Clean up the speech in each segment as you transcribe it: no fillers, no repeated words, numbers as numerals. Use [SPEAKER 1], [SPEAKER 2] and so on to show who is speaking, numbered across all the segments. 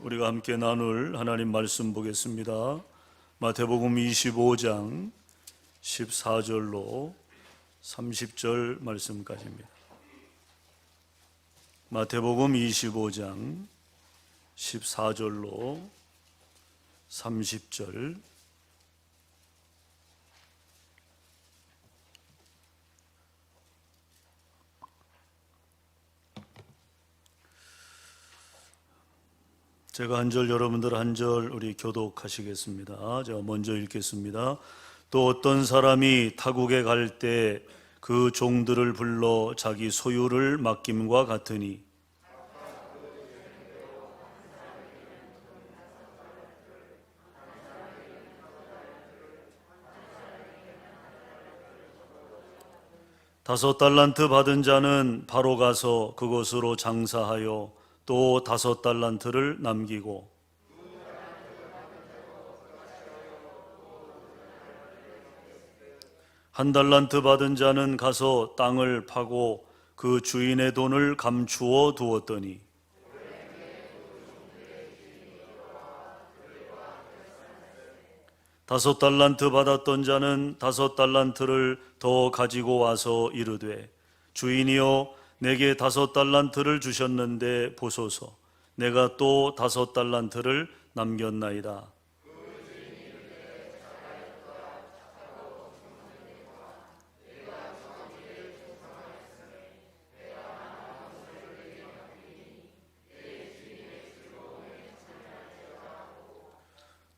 [SPEAKER 1] 우리가 함께 나눌 하나님 말씀 보겠습니다. 마태복음 25장 14절로 30절 말씀까지입니다. 마태복음 25장 14절로 30절. 제가 한 절, 여러분들 한 절 우리 교독하시겠습니다. 제가 먼저 읽겠습니다. 또 어떤 사람이 타국에 갈 때 그 종들을 불러 자기 소유를 맡김과 같으니 다섯 달란트 받은 자는 바로 가서 그곳으로 장사하여 또 다섯 달란트를 남기고 한 달란트 받은 자는 가서 땅을 파고 그 주인의 돈을 감추어 두었더니 다섯 달란트 받았던 자는 다섯 달란트를 더 가지고 와서 이르되 주인이여 내게 다섯 달란트를 주셨는데 보소서 내가 또 다섯 달란트를 남겼나이다.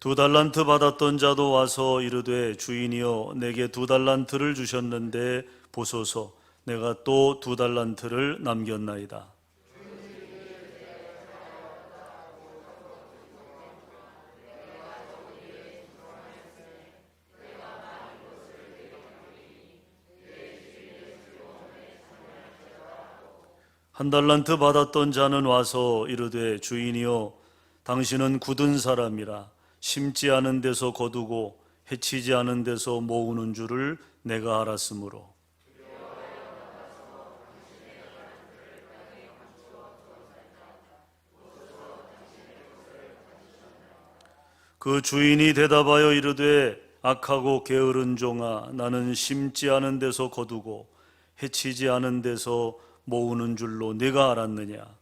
[SPEAKER 1] 두 달란트 받았던 자도 와서 이르되 주인이여 내게 두 달란트를 주셨는데 보소서 내가 또 두 달란트를 남겼나이다. 한 달란트 받았던 자는 와서 이르되 주인이여 당신은 굳은 사람이라 심지 않은 데서 거두고 해치지 않은 데서 모으는 줄을 내가 알았으므로 그 주인이 대답하여 이르되 악하고 게으른 종아 나는 심지 않은 데서 거두고 해치지 않은 데서 모으는 줄로 네가 알았느냐.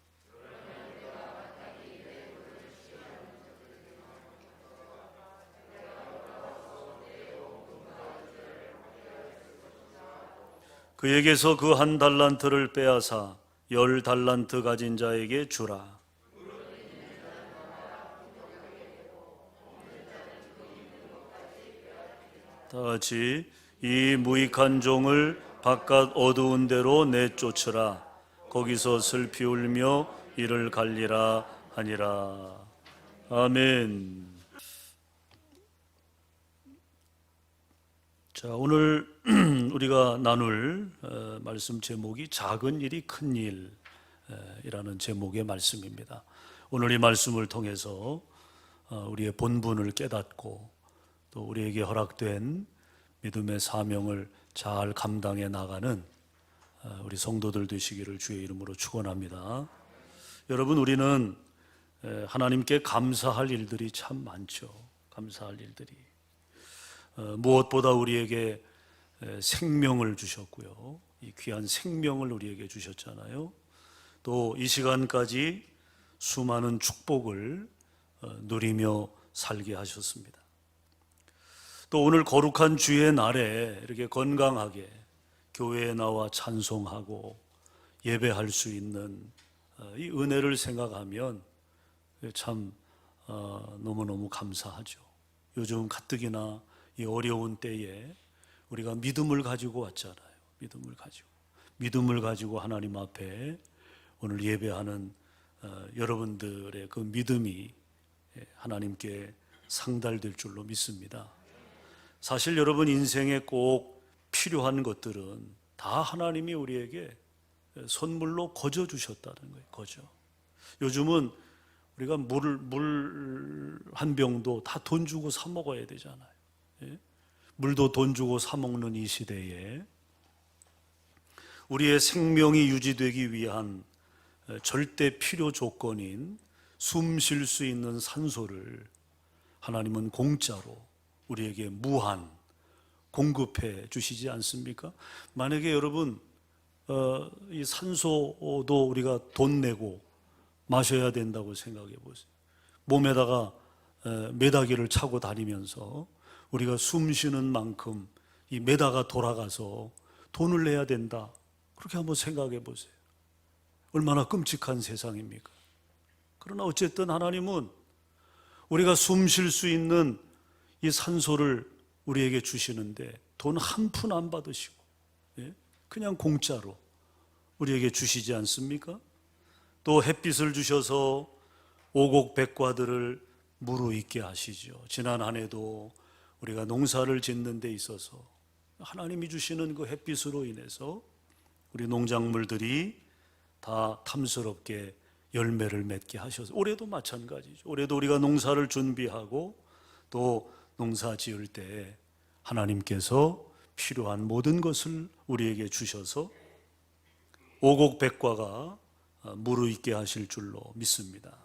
[SPEAKER 1] 그에게서 그 한 달란트를 빼앗아 10달란트 가진 자에게 주라. 다 같이 이 무익한 종을 바깥 어두운 데로 내쫓으라. 거기서 슬피 울며 이를 갈리라 하니라. 아멘. 자, 오늘 우리가 나눌 말씀 제목이 작은 일이 큰 일이라는 제목의 말씀입니다. 오늘 이 말씀을 통해서 우리의 본분을 깨닫고 또 우리에게 허락된 믿음의 사명을 잘 감당해 나가는 우리 성도들 되시기를 주의 이름으로 축원합니다. 여러분, 우리는 하나님께 감사할 일들이 참 많죠. 감사할 일들이. 무엇보다 우리에게 생명을 주셨고요. 이 귀한 생명을 우리에게 주셨잖아요. 또 이 시간까지 수많은 축복을 누리며 살게 하셨습니다. 또 오늘 거룩한 주의 날에 이렇게 건강하게 교회에 나와 찬송하고 예배할 수 있는 이 은혜를 생각하면 참 너무너무 감사하죠. 요즘 가뜩이나 이 어려운 때에 우리가 믿음을 가지고 왔잖아요. 믿음을 가지고 하나님 앞에 오늘 예배하는 여러분들의 그 믿음이 하나님께 상달될 줄로 믿습니다. 사실 여러분 인생에 꼭 필요한 것들은 다 하나님이 우리에게 선물로 거저 주셨다는 거예요. 거저. 요즘은 우리가 물 한 병도 다 돈 주고 사 먹어야 되잖아요. 물도 돈 주고 사 먹는 이 시대에 우리의 생명이 유지되기 위한 절대 필요 조건인 숨 쉴 수 있는 산소를 하나님은 공짜로 우리에게 무한 공급해 주시지 않습니까? 만약에 여러분 이 산소도 우리가 돈 내고 마셔야 된다고 생각해 보세요. 몸에다가 메다기를 차고 다니면서 우리가 숨 쉬는 만큼 이 메다가 돌아가서 돈을 내야 된다. 그렇게 한번 생각해 보세요. 얼마나 끔찍한 세상입니까? 그러나 어쨌든 하나님은 우리가 숨 쉴 수 있는 이 산소를 우리에게 주시는데 돈 한 푼 안 받으시고 그냥 공짜로 우리에게 주시지 않습니까? 또 햇빛을 주셔서 오곡백과들을 무르익게 하시죠. 지난 한 해도 우리가 농사를 짓는 데 있어서 하나님이 주시는 그 햇빛으로 인해서 우리 농작물들이 다 탐스럽게 열매를 맺게 하셔서 올해도 마찬가지죠. 올해도 우리가 농사를 준비하고 또 농사 지을 때 하나님께서 필요한 모든 것을 우리에게 주셔서 오곡백과가 무르익게 하실 줄로 믿습니다.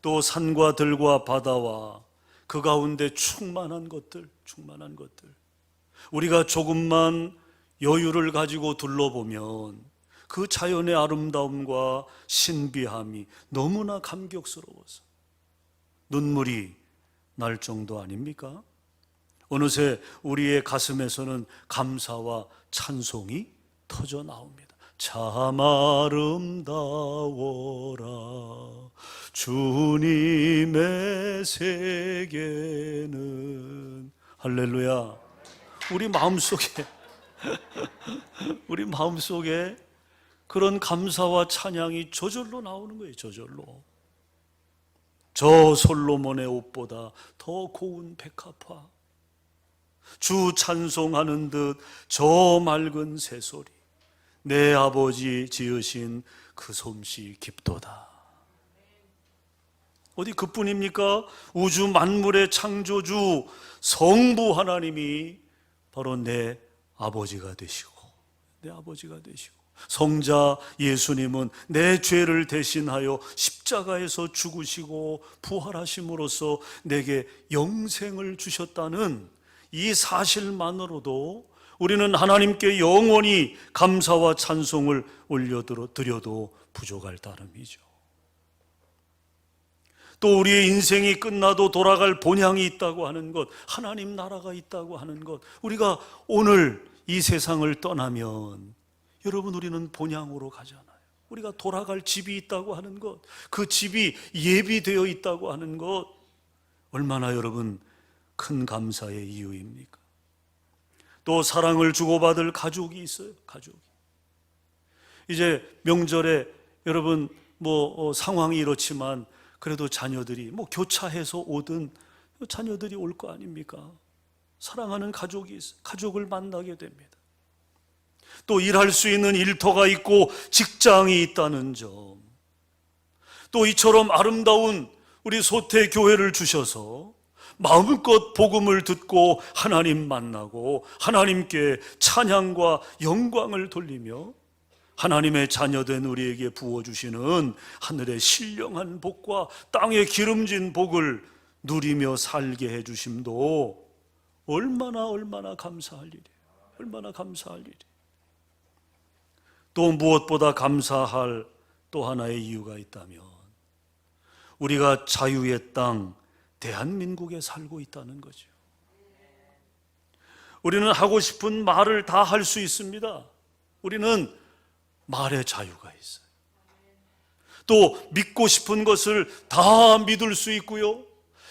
[SPEAKER 1] 또 산과 들과 바다와 그 가운데 충만한 것들 우리가 조금만 여유를 가지고 둘러보면 그 자연의 아름다움과 신비함이 너무나 감격스러워서 눈물이 날 정도 아닙니까? 어느새 우리의 가슴에서는 감사와 찬송이 터져 나옵니다. 참 아름다워라 주님의 세계는. 할렐루야. 우리 마음속에 그런 감사와 찬양이 저절로 나오는 거예요. 저절로. 저 솔로몬의 옷보다 더 고운 백합화, 주 찬송하는 듯 저 맑은 새소리, 내 아버지 지으신 그 솜씨 깊도다. 어디 그뿐입니까? 우주 만물의 창조주 성부 하나님이 바로 내 아버지가 되시고 성자 예수님은 내 죄를 대신하여 십자가에서 죽으시고 부활하심으로써 내게 영생을 주셨다는 이 사실만으로도 우리는 하나님께 영원히 감사와 찬송을 올려드려도 부족할 따름이죠. 또 우리의 인생이 끝나도 돌아갈 본향이 있다고 하는 것, 하나님 나라가 있다고 하는 것, 우리가 오늘 이 세상을 떠나면 여러분 우리는 본향으로 가잖아요. 우리가 돌아갈 집이 있다고 하는 것, 그 집이 예비되어 있다고 하는 것, 얼마나 여러분 큰 감사의 이유입니까? 또 사랑을 주고받을 가족이 있어요. 가족이 이제 명절에 여러분 상황이 이렇지만 그래도 자녀들이 교차해서 오든 자녀들이 올 거 아닙니까? 사랑하는 가족이 있어요. 가족을 만나게 됩니다. 또 일할 수 있는 일터가 있고 직장이 있다는 점, 또 이처럼 아름다운 우리 소태교회를 주셔서 마음껏 복음을 듣고 하나님 만나고 하나님께 찬양과 영광을 돌리며 하나님의 자녀된 우리에게 부어주시는 하늘의 신령한 복과 땅의 기름진 복을 누리며 살게 해주심도 얼마나 감사할 일이에요. 얼마나 감사할 일이에요. 또 무엇보다 감사할 또 하나의 이유가 있다면 우리가 자유의 땅 대한민국에 살고 있다는 거죠. 우리는 하고 싶은 말을 다 할 수 있습니다. 우리는 말의 자유가 있어요. 또 믿고 싶은 것을 다 믿을 수 있고요,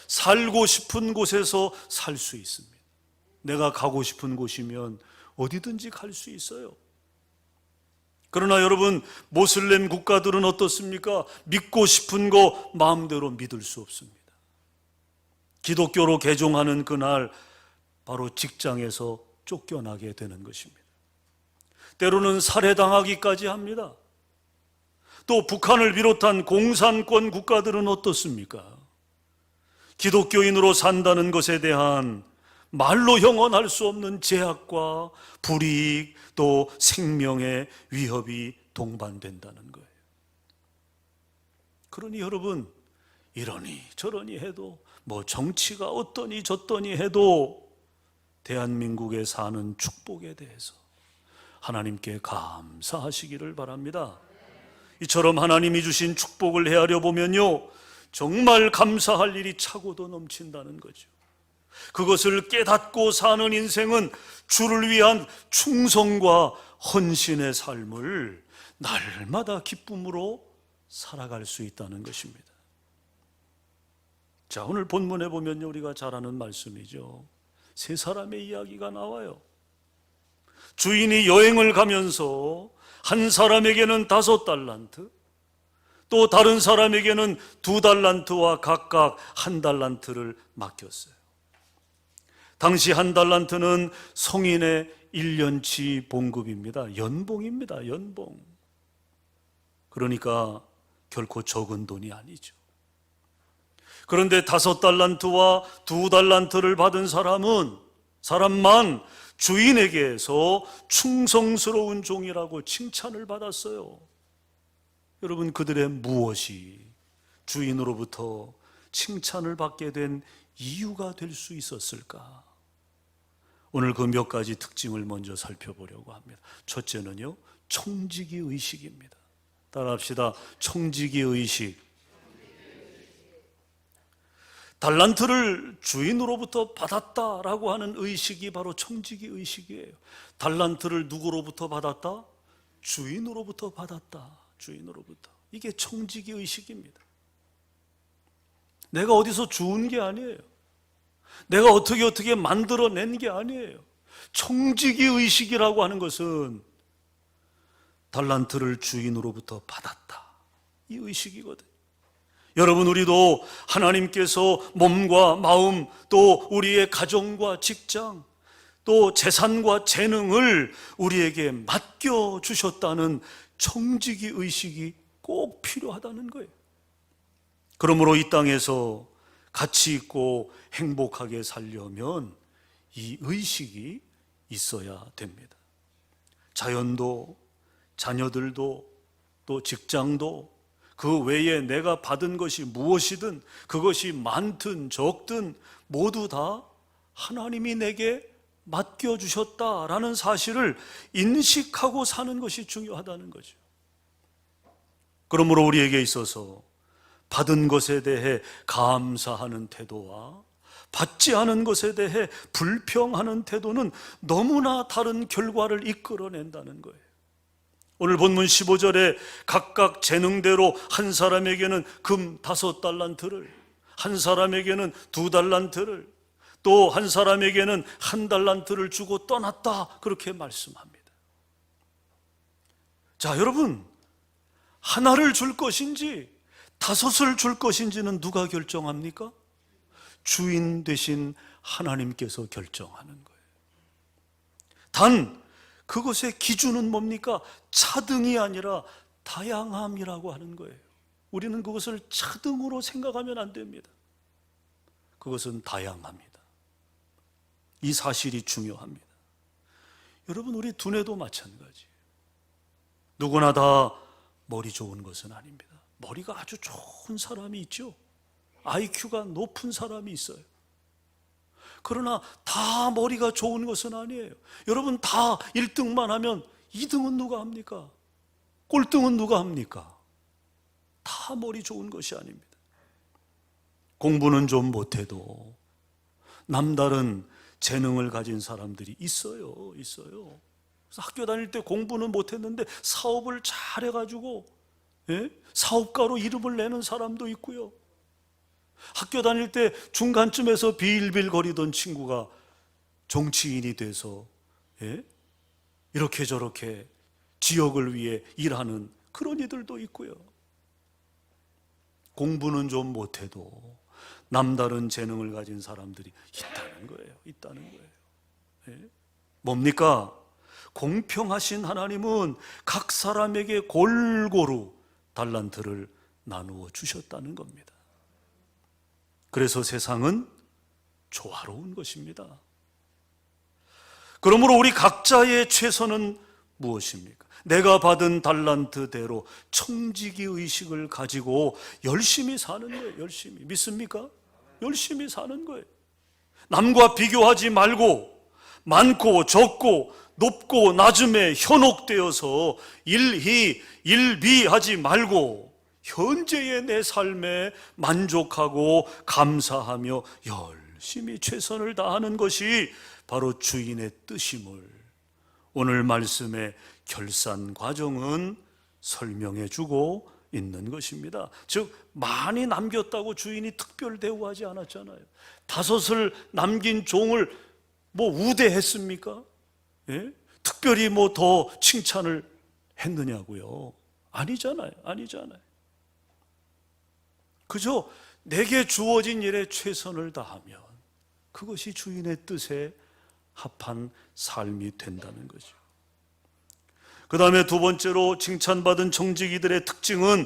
[SPEAKER 1] 살고 싶은 곳에서 살 수 있습니다. 내가 가고 싶은 곳이면 어디든지 갈 수 있어요. 그러나 여러분, 모슬렘 국가들은 어떻습니까? 믿고 싶은 거 마음대로 믿을 수 없습니다. 기독교로 개종하는 그날 바로 직장에서 쫓겨나게 되는 것입니다. 때로는 살해당하기까지 합니다. 또 북한을 비롯한 공산권 국가들은 어떻습니까? 기독교인으로 산다는 것에 대한 말로 형언할 수 없는 제약과 불이익, 또 생명의 위협이 동반된다는 거예요. 그러니 여러분, 이러니 저러니 해도 뭐 정치가 어떠니 저떠니 해도 대한민국에 사는 축복에 대해서 하나님께 감사하시기를 바랍니다. 이처럼 하나님이 주신 축복을 헤아려 보면요, 정말 감사할 일이 차고도 넘친다는 거죠. 그것을 깨닫고 사는 인생은 주를 위한 충성과 헌신의 삶을 날마다 기쁨으로 살아갈 수 있다는 것입니다. 자, 오늘 본문에 보면요, 우리가 잘 아는 말씀이죠. 세 사람의 이야기가 나와요. 주인이 여행을 가면서 한 사람에게는 5달란트, 또 다른 사람에게는 2달란트와 각각 1달란트를 맡겼어요. 당시 1달란트는 성인의 1년치 봉급입니다. 연봉입니다. 연봉. 그러니까 결코 적은 돈이 아니죠. 그런데 5달란트와 2달란트를 받은 사람만 주인에게서 충성스러운 종이라고 칭찬을 받았어요. 여러분, 그들의 무엇이 주인으로부터 칭찬을 받게 된 이유가 될 수 있었을까? 오늘 그 몇 가지 특징을 먼저 살펴보려고 합니다. 첫째는요, 청지기 의식입니다. 따라합시다. 청지기 의식. 달란트를 주인으로부터 받았다라고 하는 의식이 바로 청지기 의식이에요. 달란트를 누구로부터 받았다? 주인으로부터 받았다. 주인으로부터. 이게 청지기 의식입니다. 내가 어디서 주운 게 아니에요. 내가 어떻게 만들어낸 게 아니에요. 청지기 의식이라고 하는 것은 달란트를 주인으로부터 받았다, 이 의식이거든요. 여러분, 우리도 하나님께서 몸과 마음, 또 우리의 가정과 직장, 또 재산과 재능을 우리에게 맡겨주셨다는 청지기 의식이 꼭 필요하다는 거예요. 그러므로 이 땅에서 가치 있고 행복하게 살려면 이 의식이 있어야 됩니다. 자연도, 자녀들도, 또 직장도, 그 외에 내가 받은 것이 무엇이든, 그것이 많든 적든 모두 다 하나님이 내게 맡겨주셨다라는 사실을 인식하고 사는 것이 중요하다는 거죠. 그러므로 우리에게 있어서 받은 것에 대해 감사하는 태도와 받지 않은 것에 대해 불평하는 태도는 너무나 다른 결과를 이끌어낸다는 거예요. 오늘 본문 15절에 각각 재능대로 한 사람에게는 금 5달란트를, 한 사람에게는 2달란트를, 또 한 사람에게는 1달란트를 주고 떠났다, 그렇게 말씀합니다. 자, 여러분, 하나를 줄 것인지 5을 줄 것인지는 누가 결정합니까? 주인 되신 하나님께서 결정하는 거예요. 단 그것의 기준은 뭡니까? 차등이 아니라 다양함이라고 하는 거예요. 우리는 그것을 차등으로 생각하면 안 됩니다. 그것은 다양합니다. 이 사실이 중요합니다. 여러분, 우리 두뇌도 마찬가지예요. 누구나 다 머리 좋은 것은 아닙니다. 머리가 아주 좋은 사람이 있죠. IQ가 높은 사람이 있어요. 그러나 다 머리가 좋은 것은 아니에요. 여러분, 다 1등만 하면 2등은 누가 합니까? 꼴등은 누가 합니까? 다 머리 좋은 것이 아닙니다. 공부는 좀 못해도 남다른 재능을 가진 사람들이 있어요. 그래서 학교 다닐 때 공부는 못했는데 사업을 잘해가지고 사업가로 이름을 내는 사람도 있고요. 학교 다닐 때 중간쯤에서 빌빌거리던 친구가 정치인이 돼서 이렇게 저렇게 지역을 위해 일하는 그런 이들도 있고요. 공부는 좀 못해도 남다른 재능을 가진 사람들이 있다는 거예요. 뭡니까? 공평하신 하나님은 각 사람에게 골고루 달란트를 나누어 주셨다는 겁니다. 그래서 세상은 조화로운 것입니다. 그러므로 우리 각자의 최선은 무엇입니까? 내가 받은 달란트대로 청지기 의식을 가지고 열심히 사는 거예요. 열심히. 믿습니까? 열심히 사는 거예요. 남과 비교하지 말고 많고 적고 높고 낮음에 현혹되어서 일비하지 말고 현재의 내 삶에 만족하고 감사하며 열심히 최선을 다하는 것이 바로 주인의 뜻임을 오늘 말씀의 결산 과정은 설명해 주고 있는 것입니다. 즉 많이 남겼다고 주인이 특별 대우하지 않았잖아요. 5을 남긴 종을 우대했습니까? 예? 특별히 더 칭찬을 했느냐고요? 아니잖아요. 그저 내게 주어진 일에 최선을 다하면 그것이 주인의 뜻에 합한 삶이 된다는 거죠. 그 다음에 두 번째로 칭찬받은 청지기들의 특징은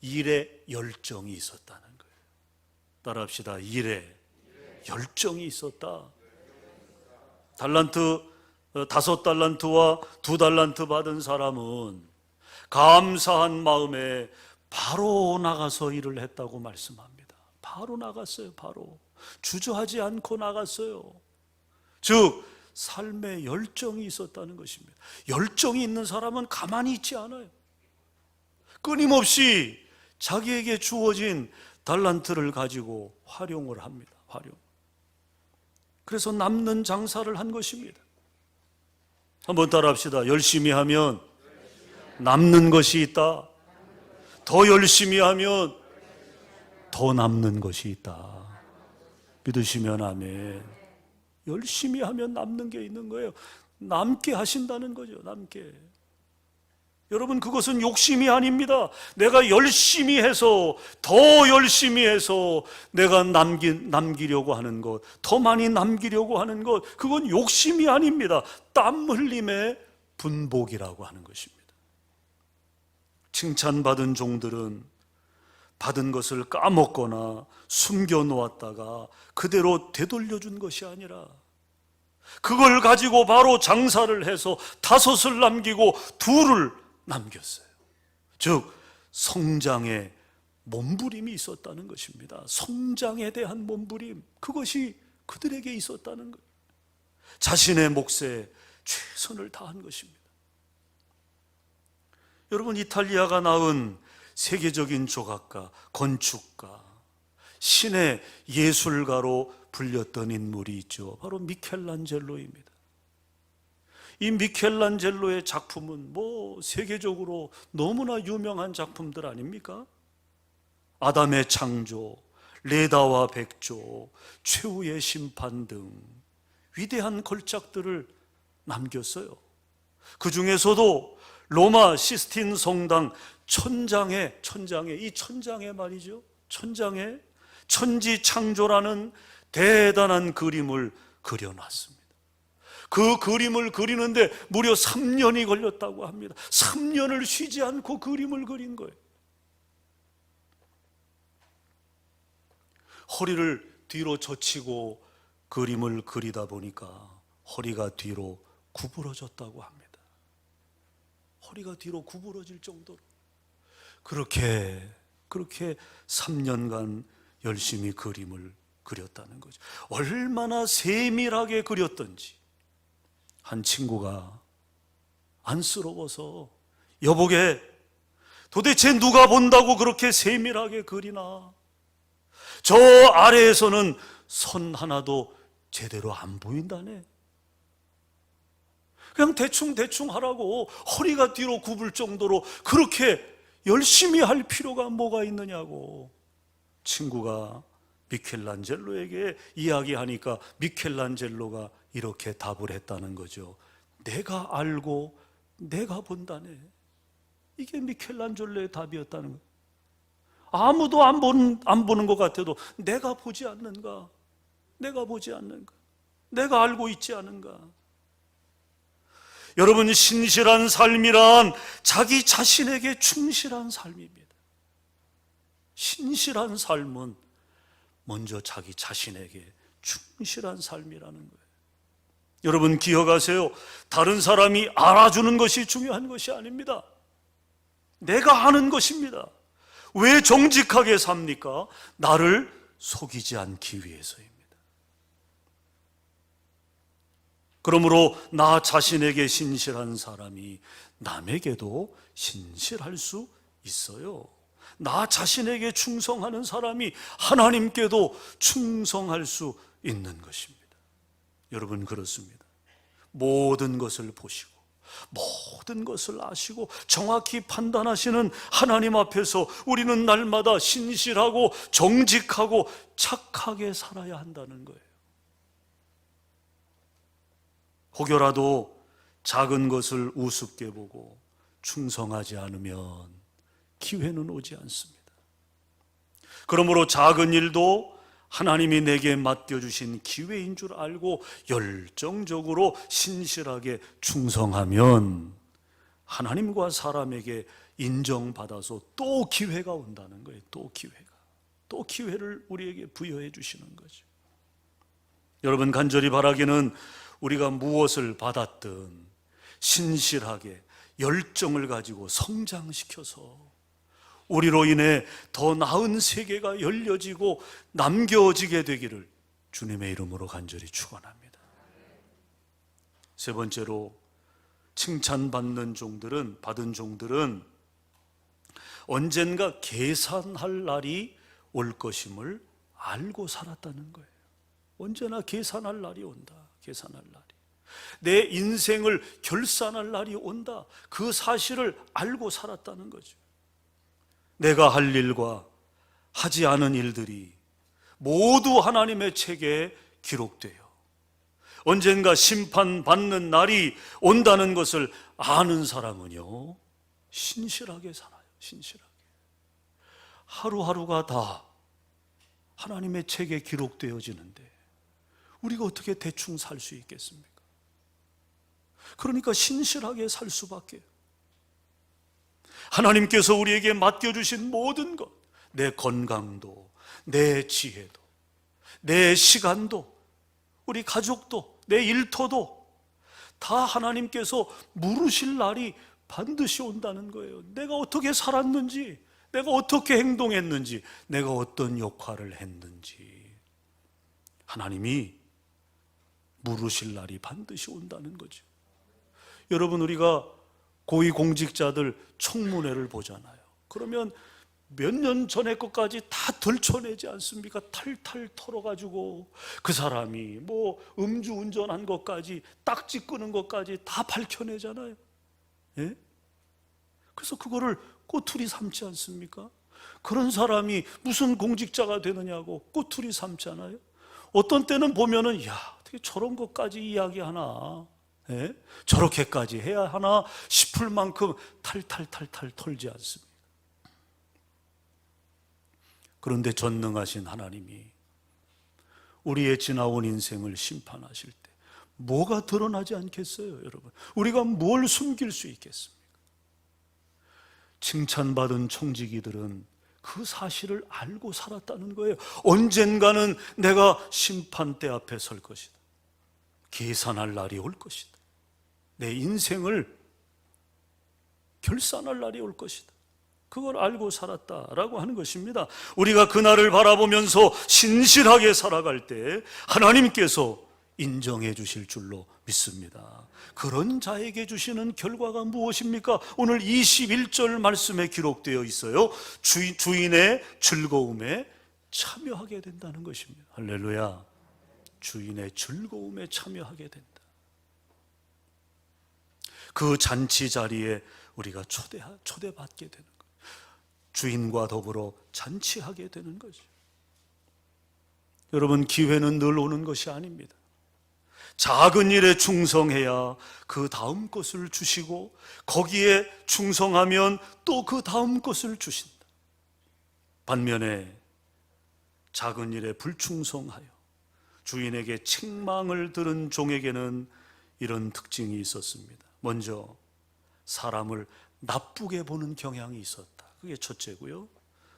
[SPEAKER 1] 일에 열정이 있었다는 거예요. 따라합시다. 일에 열정이 있었다. 5달란트와 2달란트 받은 사람은 감사한 마음에 바로 나가서 일을 했다고 말씀합니다. 바로 나갔어요. 바로 주저하지 않고 나갔어요. 즉 삶에 열정이 있었다는 것입니다. 열정이 있는 사람은 가만히 있지 않아요. 끊임없이 자기에게 주어진 달란트를 가지고 활용을 합니다. 그래서 남는 장사를 한 것입니다. 한번 따라합시다. 열심히 하면 남는 것이 있다. 더 열심히 하면 더 남는 것이 있다. 믿으시면 아멘. 열심히 하면 남는 게 있는 거예요. 남게 하신다는 거죠. 남게. 여러분, 그것은 욕심이 아닙니다. 내가 열심히 해서, 더 열심히 해서 내가 남기려고 하는 것, 더 많이 남기려고 하는 것, 그건 욕심이 아닙니다. 땀 흘림의 분복이라고 하는 것입니다. 칭찬받은 종들은 받은 것을 까먹거나 숨겨놓았다가 그대로 되돌려준 것이 아니라 그걸 가지고 바로 장사를 해서 5을 남기고 2를 남겼어요. 즉 성장의 몸부림이 있었다는 것입니다. 성장에 대한 몸부림, 그것이 그들에게 있었다는 거예요. 자신의 몫에 최선을 다한 것입니다. 여러분, 이탈리아가 낳은 세계적인 조각가, 건축가, 신의 예술가로 불렸던 인물이 있죠. 바로 미켈란젤로입니다. 이 미켈란젤로의 작품은 세계적으로 너무나 유명한 작품들 아닙니까? 아담의 창조, 레다와 백조, 최후의 심판 등 위대한 걸작들을 남겼어요. 그 중에서도 로마 시스틴 성당 천장에 이 천장에 말이죠. 천장에 천지창조라는 대단한 그림을 그려놨습니다. 그 그림을 그리는데 무려 3년이 걸렸다고 합니다. 3년을 쉬지 않고 그림을 그린 거예요. 허리를 뒤로 젖히고 그림을 그리다 보니까 허리가 뒤로 구부러졌다고 합니다. 허리가 뒤로 구부러질 정도로 그렇게 3년간 열심히 그림을 그렸다는 거죠. 얼마나 세밀하게 그렸던지 한 친구가 안쓰러워서 여보게, 도대체 누가 본다고 그렇게 세밀하게 그리나? 저 아래에서는 선 하나도 제대로 안 보인다네. 그냥 대충 하라고 허리가 뒤로 굽을 정도로 그렇게 열심히 할 필요가 뭐가 있느냐고 친구가 미켈란젤로에게 이야기하니까 미켈란젤로가 이렇게 답을 했다는 거죠. 내가 알고 내가 본다네. 이게 미켈란젤로의 답이었다는 거예요. 아무도 안 보는 것 같아도 내가 보지 않는가? 내가 보지 않는가? 내가 알고 있지 않은가? 여러분, 신실한 삶이란 자기 자신에게 충실한 삶입니다. 신실한 삶은 먼저 자기 자신에게 충실한 삶이라는 거예요. 여러분 기억하세요. 다른 사람이 알아주는 것이 중요한 것이 아닙니다. 내가 하는 것입니다. 왜 정직하게 삽니까? 나를 속이지 않기 위해서입니다. 그러므로 나 자신에게 신실한 사람이 남에게도 신실할 수 있어요. 나 자신에게 충성하는 사람이 하나님께도 충성할 수 있는 것입니다. 여러분 그렇습니다. 모든 것을 보시고 모든 것을 아시고 정확히 판단하시는 하나님 앞에서 우리는 날마다 신실하고 정직하고 착하게 살아야 한다는 거예요. 혹여라도 작은 것을 우습게 보고 충성하지 않으면 기회는 오지 않습니다. 그러므로 작은 일도 하나님이 내게 맡겨주신 기회인 줄 알고 열정적으로 신실하게 충성하면 하나님과 사람에게 인정받아서 또 기회가 온다는 거예요. 또 기회를 우리에게 부여해 주시는 거죠. 여러분 간절히 바라기는 우리가 무엇을 받았든 신실하게 열정을 가지고 성장시켜서 우리로 인해 더 나은 세계가 열려지고 남겨지게 되기를 주님의 이름으로 간절히 축원합니다. 세 번째로 칭찬받는 종들은, 받은 종들은 언젠가 계산할 날이 올 것임을 알고 살았다는 거예요. 언제나 계산할 날이 온다. 계산할 날이. 내 인생을 결산할 날이 온다. 그 사실을 알고 살았다는 거죠. 내가 할 일과 하지 않은 일들이 모두 하나님의 책에 기록돼요. 언젠가 심판받는 날이 온다는 것을 아는 사람은요, 신실하게 살아요. 신실하게. 하루하루가 다 하나님의 책에 기록되어지는데 우리가 어떻게 대충 살 수 있겠습니까? 그러니까 신실하게 살 수밖에. 하나님께서 우리에게 맡겨주신 모든 것, 내 건강도, 내 지혜도, 내 시간도, 우리 가족도, 내 일터도 다 하나님께서 물으실 날이 반드시 온다는 거예요. 내가 어떻게 살았는지, 내가 어떻게 행동했는지, 내가 어떤 역할을 했는지 하나님이 물으실 날이 반드시 온다는 거죠. 여러분 우리가 고위공직자들 청문회를 보잖아요. 그러면 몇 년 전에 것까지 다 들춰내지 않습니까? 탈탈 털어가지고 그 사람이 뭐 음주운전한 것까지 딱지 끄는 것까지 다 밝혀내잖아요. 예? 그래서 그거를 꼬투리 삼지 않습니까? 그런 사람이 무슨 공직자가 되느냐고 꼬투리 삼잖아요. 어떤 때는 보면은 야 어떻게 저런 것까지 이야기하나, 예? 저렇게까지 해야 하나 싶을 만큼 탈탈탈탈 털지 않습니다. 그런데 전능하신 하나님이 우리의 지나온 인생을 심판하실 때 뭐가 드러나지 않겠어요, 여러분? 우리가 뭘 숨길 수 있겠습니까? 칭찬받은 청지기들은 그 사실을 알고 살았다는 거예요. 언젠가는 내가 심판대 앞에 설 것이다. 계산할 날이 올 것이다. 내 인생을 결산할 날이 올 것이다. 그걸 알고 살았다라고 하는 것입니다. 우리가 그날을 바라보면서 신실하게 살아갈 때 하나님께서 인정해 주실 줄로 믿습니다. 그런 자에게 주시는 결과가 무엇입니까? 오늘 21절 말씀에 기록되어 있어요. 주인의 즐거움에 참여하게 된다는 것입니다. 할렐루야. 주인의 즐거움에 참여하게 된다. 그 잔치 자리에 우리가 초대받게 되는 거예요. 주인과 더불어 잔치하게 되는 거죠. 여러분 기회는 늘 오는 것이 아닙니다. 작은 일에 충성해야 그 다음 것을 주시고 거기에 충성하면 또 그 다음 것을 주신다. 반면에 작은 일에 불충성하여 주인에게 책망을 들은 종에게는 이런 특징이 있었습니다. 먼저 사람을 나쁘게 보는 경향이 있었다. 그게 첫째고요.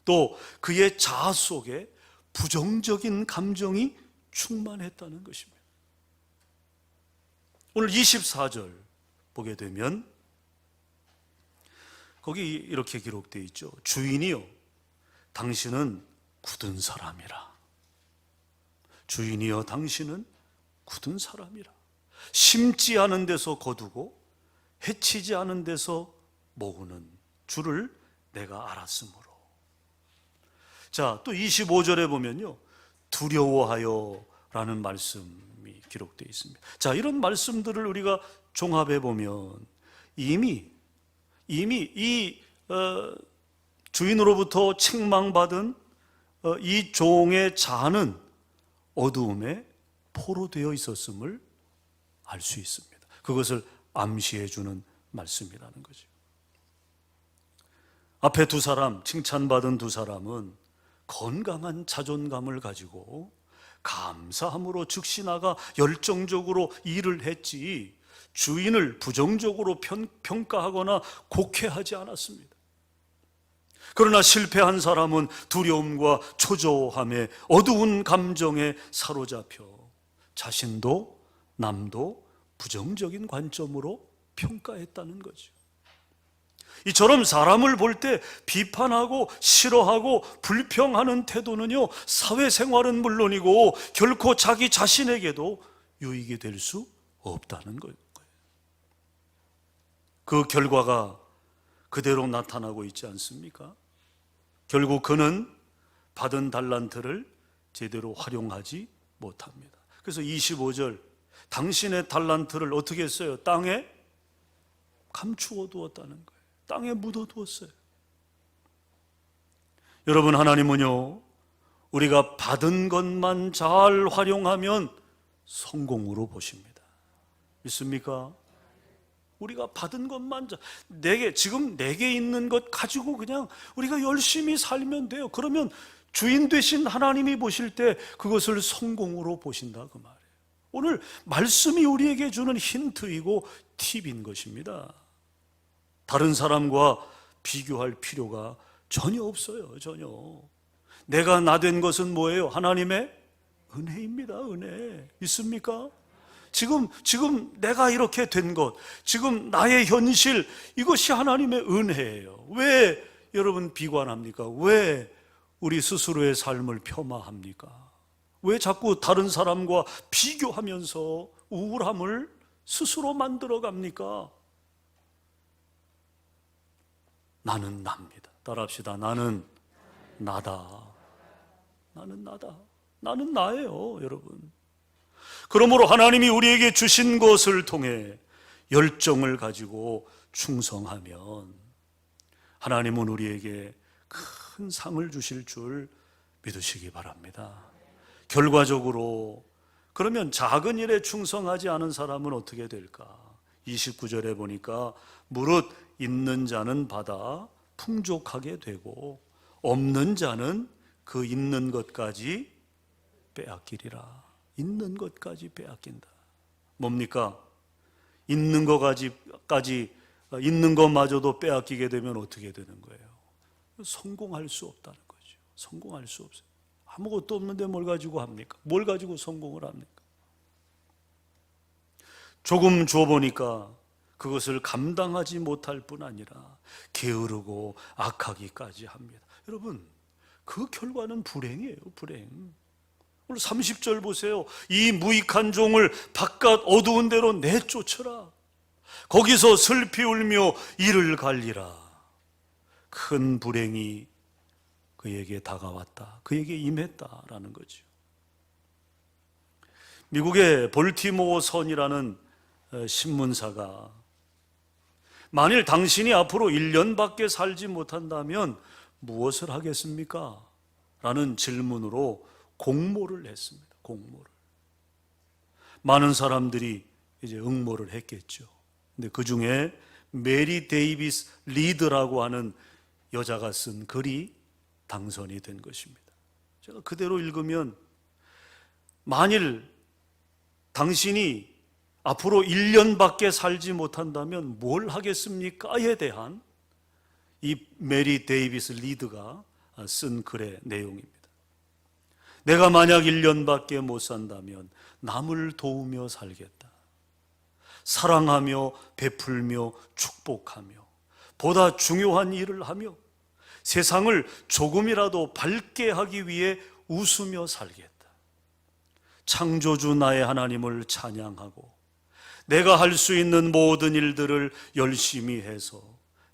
[SPEAKER 1] 또 그의 자아 속에 부정적인 감정이 충만했다는 것입니다. 오늘 24절 보게 되면 거기 이렇게 기록되어 있죠. 주인이요, 당신은 굳은 사람이라. 주인이여, 당신은 굳은 사람이라. 심지 않은 데서 거두고 해치지 않은 데서 모으는 줄을 내가 알았으므로. 자, 또 25절에 보면요, 두려워하여 라는 말씀이 기록되어 있습니다. 자, 이런 말씀들을 우리가 종합해 보면 이미 이 주인으로부터 책망받은 이 종의 자아는 어두움에 포로되어 있었음을 알 수 있습니다. 그것을 암시해 주는 말씀이라는 거죠. 앞에 두 사람, 칭찬받은 두 사람은 건강한 자존감을 가지고 감사함으로 즉시 나가 열정적으로 일을 했지, 주인을 부정적으로 평가하거나 곡해하지 않았습니다. 그러나 실패한 사람은 두려움과 초조함에 어두운 감정에 사로잡혀 자신도 남도 부정적인 관점으로 평가했다는 거죠. 이처럼 사람을 볼 때 비판하고 싫어하고 불평하는 태도는요, 사회생활은 물론이고 결코 자기 자신에게도 유익이 될 수 없다는 거예요. 그 결과가 그대로 나타나고 있지 않습니까? 결국 그는 받은 달란트를 제대로 활용하지 못합니다. 그래서 25절, 당신의 달란트를 어떻게 했어요? 땅에 감추어 두었다는 거예요. 땅에 묻어 두었어요. 여러분, 하나님은요, 우리가 받은 것만 잘 활용하면 성공으로 보십니다. 믿습니까? 우리가 받은 것만, 지금 내게 있는 것 가지고 그냥 우리가 열심히 살면 돼요. 그러면 주인 되신 하나님이 보실 때 그것을 성공으로 보신다, 그 말이에요. 오늘 말씀이 우리에게 주는 힌트이고 팁인 것입니다. 다른 사람과 비교할 필요가 전혀 없어요. 전혀. 내가 나 된 것은 뭐예요? 하나님의 은혜입니다. 은혜. 있습니까? 지금 내가 이렇게 된 것, 지금 나의 현실, 이것이 하나님의 은혜예요. 왜 여러분 비관합니까? 왜 우리 스스로의 삶을 폄하합니까? 왜 자꾸 다른 사람과 비교하면서 우울함을 스스로 만들어 갑니까? 나는 납니다. 따라합시다. 나는 나다. 나는 나다. 나는 나예요, 여러분. 그러므로 하나님이 우리에게 주신 것을 통해 열정을 가지고 충성하면 하나님은 우리에게 큰 상을 주실 줄 믿으시기 바랍니다. 결과적으로 그러면 작은 일에 충성하지 않은 사람은 어떻게 될까? 29절에 보니까 무릇 있는 자는 받아 풍족하게 되고 없는 자는 그 있는 것까지 빼앗기리라. 있는 것까지 빼앗긴다. 뭡니까? 있는 것마저도 빼앗기게 되면 어떻게 되는 거예요? 성공할 수 없다는 거죠. 성공할 수 없어요. 아무것도 없는데 뭘 가지고 합니까? 뭘 가지고 성공을 합니까? 조금 줘보니까 그것을 감당하지 못할 뿐 아니라 게으르고 악하기까지 합니다. 여러분, 그 결과는 불행이에요. 불행. 오늘 30절 보세요. 이 무익한 종을 바깥 어두운 데로 내쫓으라. 거기서 슬피 울며 이를 갈리라. 큰 불행이 그에게 다가왔다. 그에게 임했다라는 거죠. 미국의 볼티모어 선이라는 신문사가 만일 당신이 앞으로 1년밖에 살지 못한다면 무엇을 하겠습니까? 라는 질문으로 공모를 했습니다. 공모를. 많은 사람들이 이제 응모를 했겠죠. 근데 그 중에 메리 데이비스 리드라고 하는 여자가 쓴 글이 당선이 된 것입니다. 제가 그대로 읽으면 만일 당신이 앞으로 1년밖에 살지 못한다면 뭘 하겠습니까?에 대한 이 메리 데이비스 리드가 쓴 글의 내용입니다. 내가 만약 1년밖에 못 산다면 남을 도우며 살겠다. 사랑하며 베풀며 축복하며 보다 중요한 일을 하며 세상을 조금이라도 밝게 하기 위해 웃으며 살겠다. 창조주 나의 하나님을 찬양하고 내가 할 수 있는 모든 일들을 열심히 해서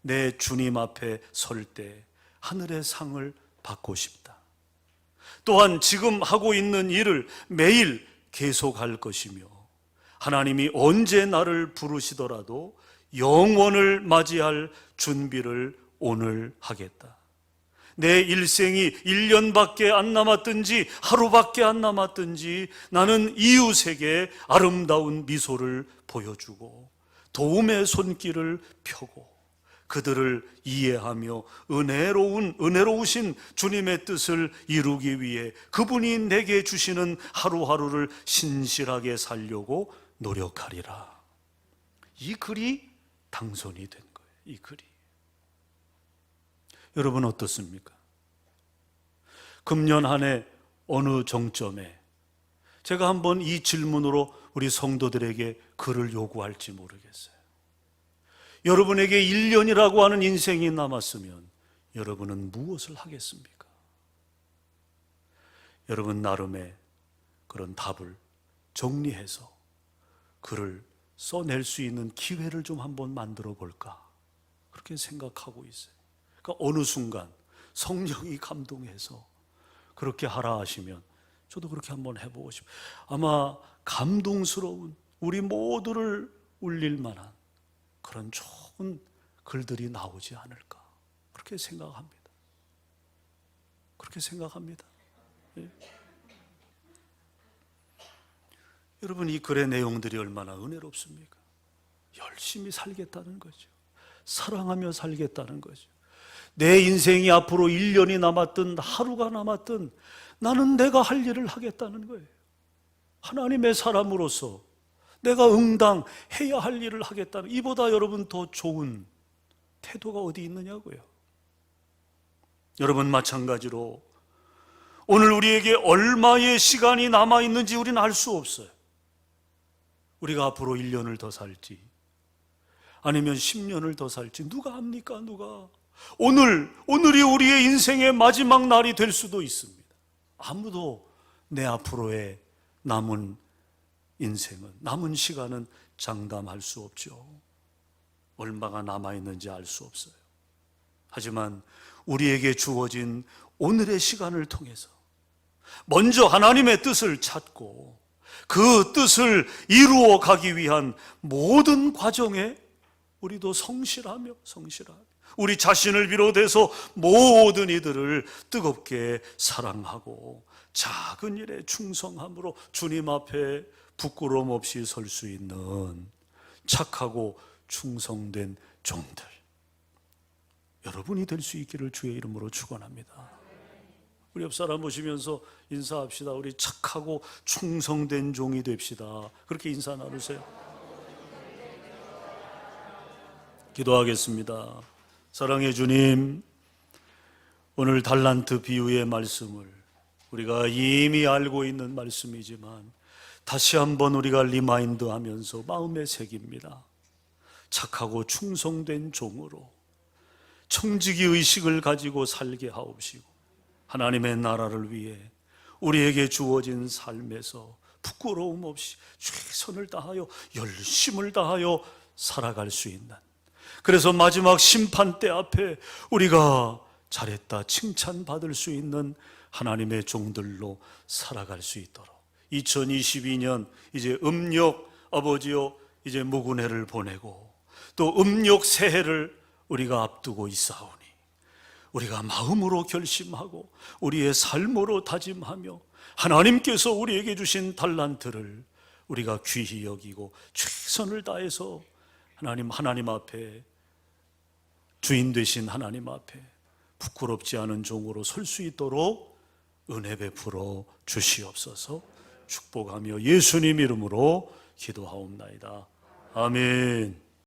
[SPEAKER 1] 내 주님 앞에 설 때 하늘의 상을 받고 싶다. 또한 지금 하고 있는 일을 매일 계속할 것이며 하나님이 언제 나를 부르시더라도 영원을 맞이할 준비를 오늘 하겠다. 내 일생이 1년밖에 안 남았든지 하루밖에 안 남았든지 나는 이웃에게 아름다운 미소를 보여주고 도움의 손길을 펴고 그들을 이해하며 은혜로우신 주님의 뜻을 이루기 위해 그분이 내게 주시는 하루하루를 신실하게 살려고 노력하리라. 이 글이 당선이 된 거예요. 이 글이. 여러분 어떻습니까? 금년 한 해 어느 정점에 제가 한번 이 질문으로 우리 성도들에게 글을 요구할지 모르겠어요. 여러분에게 1년이라고 하는 인생이 남았으면 여러분은 무엇을 하겠습니까? 여러분 나름의 그런 답을 정리해서 글을 써낼 수 있는 기회를 좀 한번 만들어 볼까 그렇게 생각하고 있어요. 그러니까 어느 순간 성령이 감동해서 그렇게 하라 하시면 저도 그렇게 한번 해보고 싶어요. 아마 감동스러운 우리 모두를 울릴 만한 그런 좋은 글들이 나오지 않을까 그렇게 생각합니다. 그렇게 생각합니다. 예. 여러분 이 글의 내용들이 얼마나 은혜롭습니까? 열심히 살겠다는 거죠. 사랑하며 살겠다는 거죠. 내 인생이 앞으로 1년이 남았든 하루가 남았든 나는 내가 할 일을 하겠다는 거예요. 하나님의 사람으로서 내가 응당해야 할 일을 하겠다는, 이보다 여러분 더 좋은 태도가 어디 있느냐고요. 여러분 마찬가지로 오늘 우리에게 얼마의 시간이 남아있는지 우리는 알 수 없어요. 우리가 앞으로 1년을 더 살지 아니면 10년을 더 살지 누가 압니까? 누가? 오늘이 우리의 인생의 마지막 날이 될 수도 있습니다. 아무도 내 앞으로의 남은 인생은, 남은 시간은 장담할 수 없죠. 얼마가 남아있는지 알 수 없어요. 하지만 우리에게 주어진 오늘의 시간을 통해서 먼저 하나님의 뜻을 찾고 그 뜻을 이루어 가기 위한 모든 과정에 우리도 성실하며 우리 자신을 비롯해서 모든 이들을 뜨겁게 사랑하고 작은 일에 충성함으로 주님 앞에 부끄러움 없이 설 수 있는 착하고 충성된 종들, 여러분이 될 수 있기를 주의 이름으로 축원합니다. 우리 옆 사람 보시면서 인사합시다. 우리 착하고 충성된 종이 됩시다. 그렇게 인사 나누세요. 기도하겠습니다. 사랑의 주님, 오늘 달란트 비유의 말씀을 우리가 이미 알고 있는 말씀이지만 다시 한번 우리가 리마인드하면서 마음에 새깁니다. 착하고 충성된 종으로 청지기 의식을 가지고 살게 하옵시고 하나님의 나라를 위해 우리에게 주어진 삶에서 부끄러움 없이 최선을 다하여 열심을 다하여 살아갈 수 있는, 그래서 마지막 심판대 앞에 우리가 잘했다 칭찬받을 수 있는 하나님의 종들로 살아갈 수 있도록 2022년 이제 음력 아버지요 이제 무군해를 보내고 또 음력 새해를 우리가 앞두고 있사오니 우리가 마음으로 결심하고 우리의 삶으로 다짐하며 하나님께서 우리에게 주신 달란트를 우리가 귀히 여기고 최선을 다해서 하나님 앞에, 주인 되신 하나님 앞에 부끄럽지 않은 종으로 설 수 있도록 은혜 베풀어 주시옵소서. 축복하며 예수님 이름으로 기도하옵나이다. 아멘.